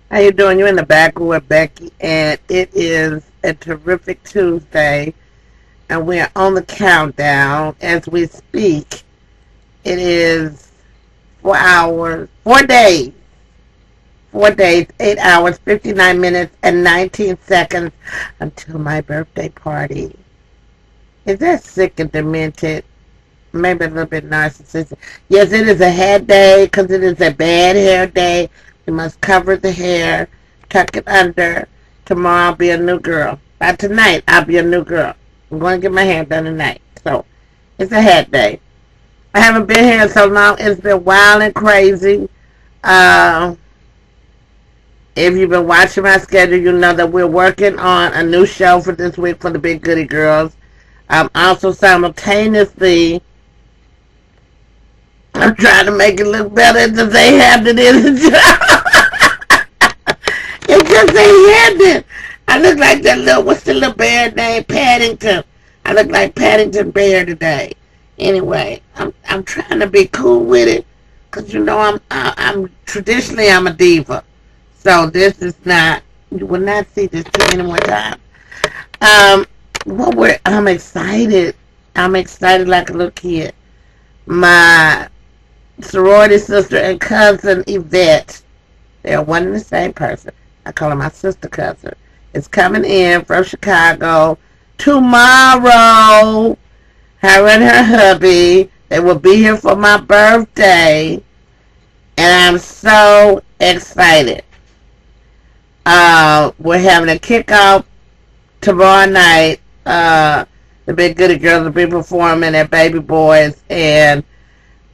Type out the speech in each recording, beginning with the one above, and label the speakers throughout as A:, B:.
A: How you doing? You're in the back with Becky, and it is a terrific Tuesday, and we're on the countdown as we speak. It is 4 hours, 4 days, 4 days, 8 hours, 59 minutes, and 19 seconds until my birthday party. Is that sick and demented? Maybe a little bit narcissistic. Yes, it is a hair day because it is a bad hair day. You must cover the hair, tuck it under. Tomorrow I'll be a new girl. By tonight, I'll be a new girl. I'm going to get my hair done tonight. So, it's a hair day. I haven't been here so long. It's been wild and crazy. Uh, if you've been watching my schedule, you know that we're working on a new show for this week for the Big Goody Girls. Also simultaneously, I'm trying to make it look better than they have it in the job. It just ain't happening. I look like that little, what's the little bear named Paddington? I look like Paddington Bear today. Anyway, I'm trying to be cool with it, cause you know I'm traditionally I'm a diva, so this is not, you will not see this too many more times. Um, I'm excited. I'm excited like a little kid. My sorority sister and cousin Yvette, they're one and the same person. I call her my sister cousin. Is coming in from Chicago tomorrow. Her and her hubby. They will be here for my birthday. And I'm so excited. We're having a kickoff tomorrow night. The Big Goody Girls will be performing at Baby Boys. And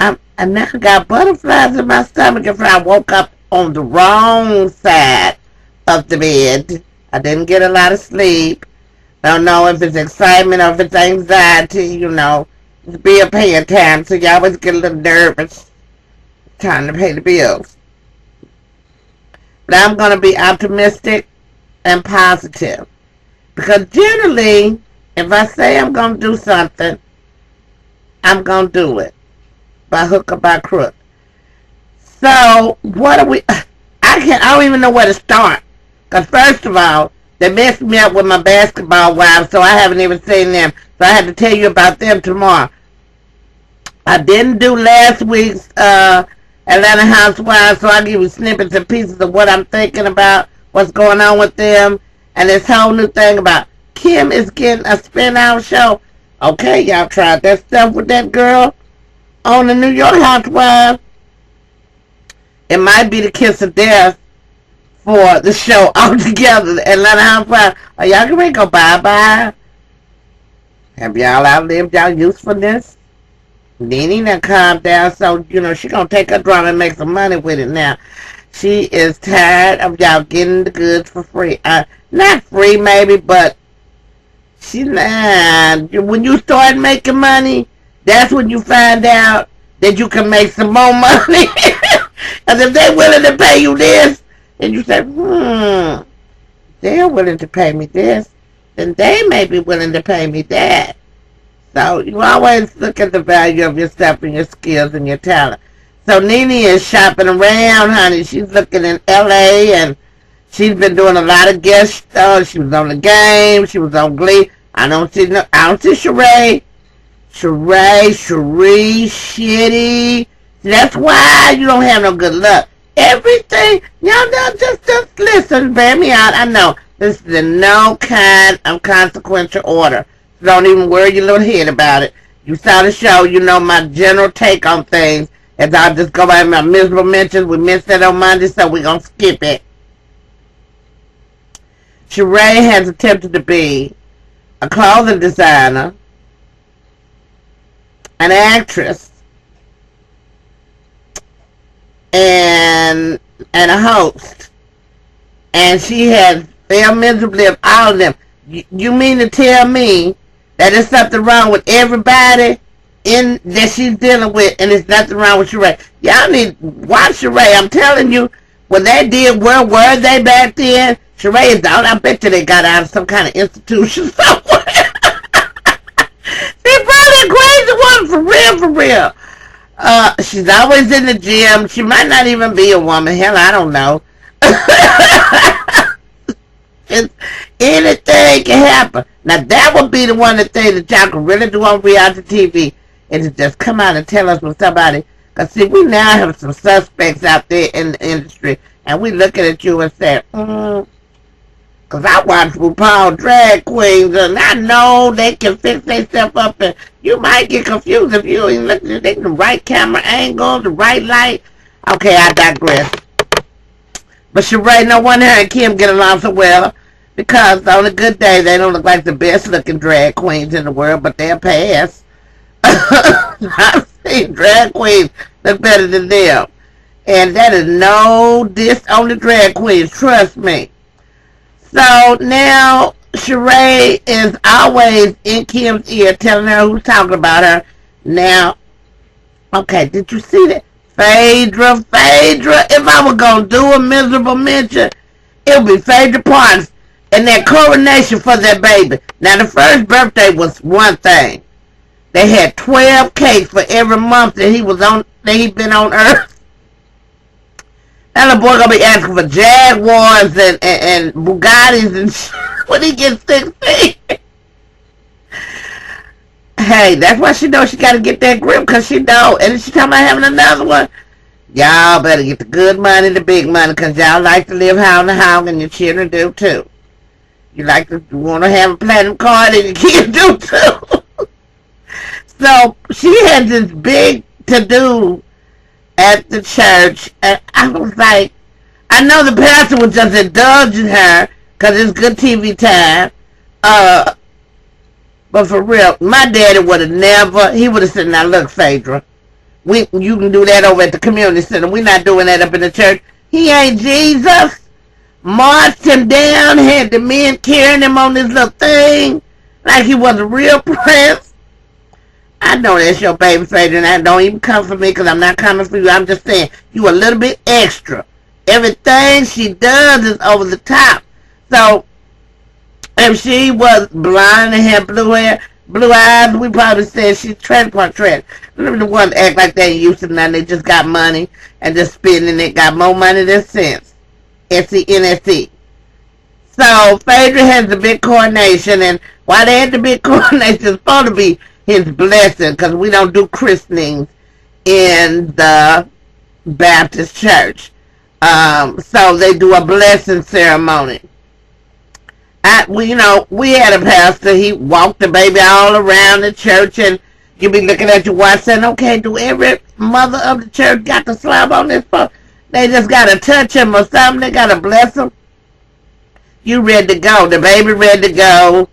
A: I now got butterflies in my stomach if I woke up on the wrong side of the bed. I didn't get a lot of sleep. Don't know if it's excitement or if it's anxiety, you know. It's bill paying time, so you always get a little nervous trying to pay the bills. But I'm going to be optimistic and positive. Because generally, if I say I'm going to do something, I'm going to do it. By hook or by crook. So, what are we... I don't even know where to start. Because first of all, they messed me up with my basketball wives, so I haven't even seen them. So I had to tell you about them tomorrow. I didn't do last week's Atlanta Housewives, so I'll give you snippets and pieces of what I'm thinking about, what's going on with them, and this whole new thing about Kim is getting a spin-out show. Okay, y'all tried that stuff with that girl on the New York Housewives. It might be the kiss of death for the show altogether. The Atlanta Housewives. Are y'all gonna go bye-bye? Have y'all outlived y'all usefulness? NeNe now calm down, so, you know, she gonna take her drama and make some money with it now. She is tired of y'all getting the goods for free. Not free, maybe, but when you start making money, that's when you find out that you can make some more money. And if they're willing to pay you this, and you say, they're willing to pay me this, then they may be willing to pay me that. So you always look at the value of yourself and your skills and your talent. So NeNe is shopping around, honey. She's looking in L.A. and she's been doing a lot of guest stars. She was on The Game. She was on Glee. I don't see Sheree. Sheree, shitty. That's why you don't have no good luck. Everything, y'all know, just listen, bear me out. I know this is in no kind of consequential order. So don't even worry your little head about it. You saw the show, you know my general take on things. As I'll just go by my miserable mentions. We missed that on Monday, so we're going to skip it. Sheree has attempted to be a clothing designer, an actress, and a host. And she has failed miserably of all of them. You mean to tell me that there's something wrong with everybody in that she's dealing with, and there's nothing wrong with Sheree? Y'all need to watch Sheree. I'm telling you, when they did Where Were They back then, Sheree is out. I bet you they got out of some kind of institution somewhere. She probably a crazy one, for real, for real. She's always in the gym. She might not even be a woman. Hell, I don't know. It's, anything can happen. Now that would be the one of the things that y'all can really do on reality TV, is to just come out and tell us when somebody. Cause see, we now have some suspects out there in the industry, and we looking at you and say, Cause I watch RuPaul drag queens, and I know they can fix themselves up, and you might get confused if you ain't looking at the right camera angle, the right light. Okay, I digress. But Sheree, no wonder her and Kim get along so well, because on a good day they don't look like the best looking drag queens in the world, but they'll pass. I've seen drag queens look better than them, and that is no diss on the drag queens, trust me. So now Sheree is always in Kim's ear telling her who's talking about her. Now, okay, did you see that? Phaedra, if I were going to do a miserable mention, it would be Phaedra Parks and that coronation for that baby. Now, the first birthday was one thing. They had 12 cakes for every month that he'd been on Earth. That little boy gonna be asking for Jaguars and Bugattis and shit when he gets 16. Hey, that's why she knows she gotta get that grip, cause she know. And then she talking about having another one. Y'all better get the good money, the big money, cause y'all like to live hound to hound, and your children do too. You want to have a platinum card, and your kids do too. So she had this big to do at the church, and I was like, I know the pastor was just indulging her because it's good TV time, but for real, my daddy would have never, he would have said, now look, Phaedra, you can do that over at the community center, we're not doing that up in the church. He ain't Jesus. Marched him down, had the men carrying him on this little thing like he was a real prince. I know that's your baby, Phaedra, and that don't even come for me because I'm not coming for you. I'm just saying, you a little bit extra. Everything she does is over the top. So, if she was blind and had blue eyes, we probably said she's transport trend. The ones act like they ain't used to nothing. They just got money and just spending it. Got more money than sense. SENSE. So, Phaedra has the big coronation, and while they had the big coronation, it's supposed to be his blessing, because we don't do christenings in the Baptist church. So they do a blessing ceremony. We had a pastor. He walked the baby all around the church, and you be looking at your wife saying, okay, do every mother of the church got to slap on this phone? They just got to touch him or something. They got to bless him. You ready to go. The baby ready to go.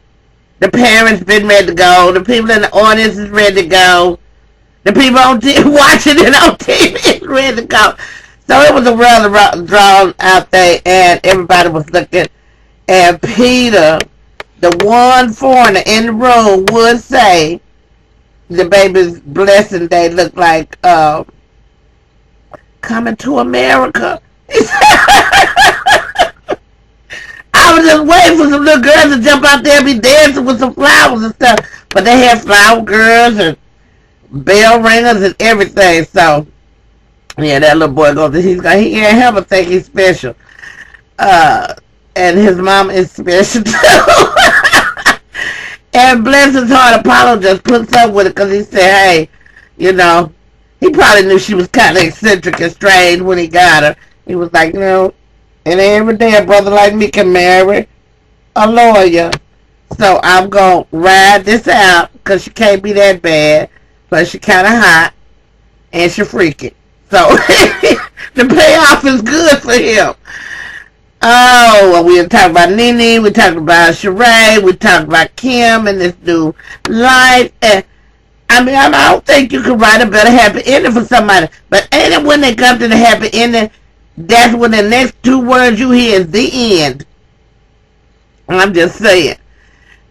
A: The parents been ready to go. The people in the audience is ready to go. The people on watching it on TV is ready to go. So it was a rather drawn out thing, and everybody was looking. And Peter, the one foreigner in the room, would say the baby's blessing day looked like Coming to America. I was just waiting for some little girls to jump out there and be dancing with some flowers and stuff. But they had flower girls and bell ringers and everything. So, yeah, that little boy he can't help but think he's special. And his mom is special too. And bless his heart, Apollo just puts up with it because he said, hey, he probably knew she was kind of eccentric and strange when he got her. He was like, and every day a brother like me can marry a lawyer. So I'm going to ride this out because she can't be that bad. But she kind of hot and she freaky. So the payoff is good for him. Oh, well, we talked about NeNe. We talked about Sheree. We talked about Kim and this new life. And I don't think you could write a better happy ending for somebody. But ain't it when they come to the happy ending, that's when the next two words you hear is the end. I'm just saying.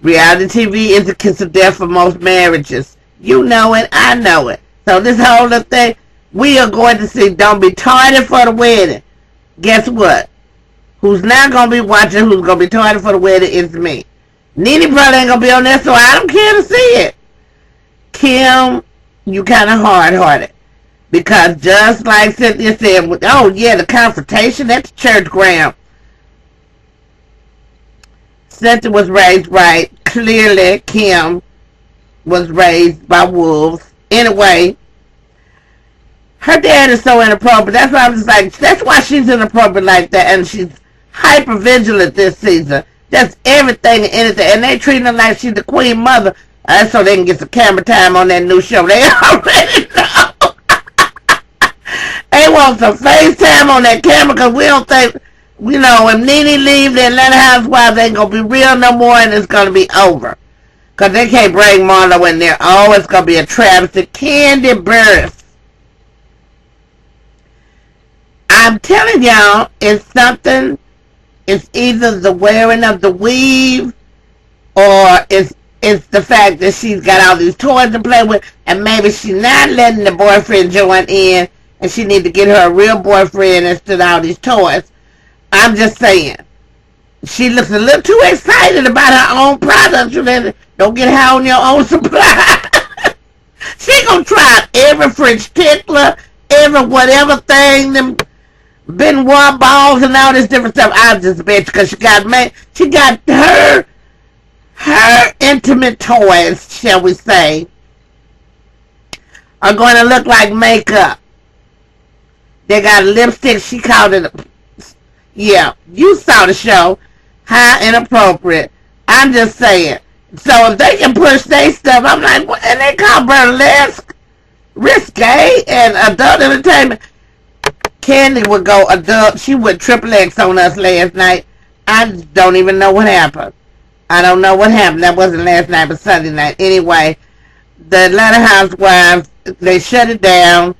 A: Reality TV is the kiss of death for most marriages. You know it, I know it. So this whole other thing, we are going to see Don't Be Tardy for the Wedding. Guess what? Who's not going to be watching, who's going to be tardy for the wedding is me. NeNe probably ain't going to be on there, so I don't care to see it. Kim, you kind of hard-hearted. Because just like Cynthia said, oh yeah, the confrontation at the church ground. Cynthia was raised right. Clearly, Kim was raised by wolves. Anyway, her dad is so inappropriate. That's why I'm just like, that's why she's inappropriate like that. And she's hyper vigilant this season. Just everything and anything. And they treat her like she's the queen mother. So they can get some camera time on that new show. They already know. They want some FaceTime on that camera because we don't think, you know, if NeNe leaves the Atlanta Housewives, ain't going to be real no more and it's going to be over. Because they can't bring Marlo in there. Oh, it's going to be a travesty. Kandi burst. I'm telling y'all, it's something. It's either the wearing of the weave or it's the fact that she's got all these toys to play with and maybe she's not letting the boyfriend join in and she need to get her a real boyfriend instead of all these toys. I'm just saying. She looks a little too excited about her own products. You don't get high on your own supply. She gonna try every French tickler, every whatever thing, them Benoit balls and all this different stuff. I just bet you because she got her intimate toys, shall we say, are going to look like makeup. They got lipstick. She called it. Yeah, you saw the show. How inappropriate. I'm just saying. So if they can push their stuff, I'm like, what? And they call burlesque, risque, and adult entertainment. Kandi would go adult. She went triple X on us last night. I don't even know what happened. I don't know what happened. That wasn't last night, but Sunday night. Anyway, the Atlanta Housewives, they shut it down.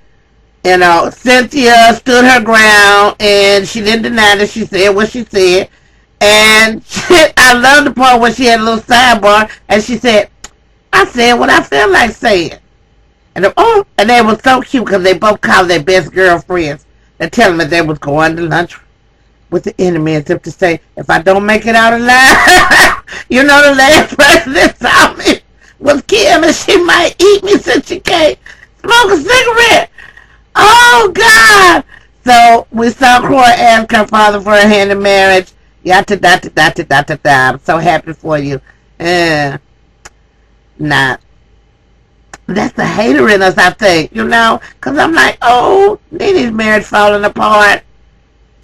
A: You know, Cynthia stood her ground, and she didn't deny that she said what she said. And I love the part where she had a little sidebar, and she said, I said what I felt like saying. And they were so cute because they both called their best girlfriends. They're telling me they was going to lunch with the enemy as if to say, if I don't make it out alive, you know, the last person that saw me was Kim and she might eat me since she can't smoke a cigarette. Oh, God. So we saw Croy ask her father for a hand in marriage. Yada, da, da, da, da, da, da. I'm so happy for you. Nah. That's the hater in us, I think, you know, because I'm like, oh, NeNe's marriage falling apart.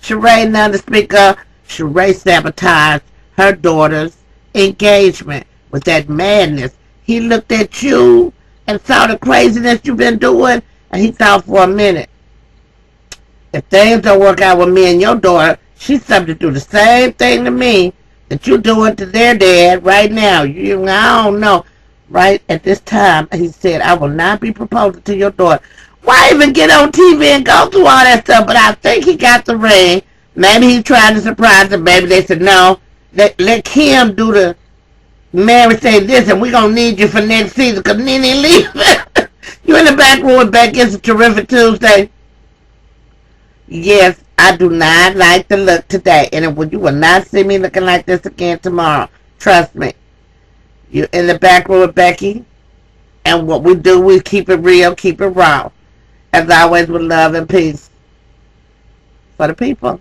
A: Sheree, none to speak of. Sheree sabotaged her daughter's engagement with that madness. He looked at you and saw the craziness you've been doing, and he thought for a minute, if things don't work out with me and your daughter, she's subject to do the same thing to me that you're doing to their dad right now. I don't know. Right at this time, he said, I will not be proposing to your daughter. Why even get on TV and go through all that stuff? But I think he got the ring. Maybe he's trying to surprise them. Maybe they said, no, let Kim do the marriage, say this, and we're going to need you for next season because NeNe leaving. You in the back room with Becky. It's a terrific Tuesday. Yes, I do not like the look today. And you will not see me looking like this again tomorrow. Trust me. You're in the back room with Becky. And what we do, we keep it real, keep it raw. As always, with love and peace for the people.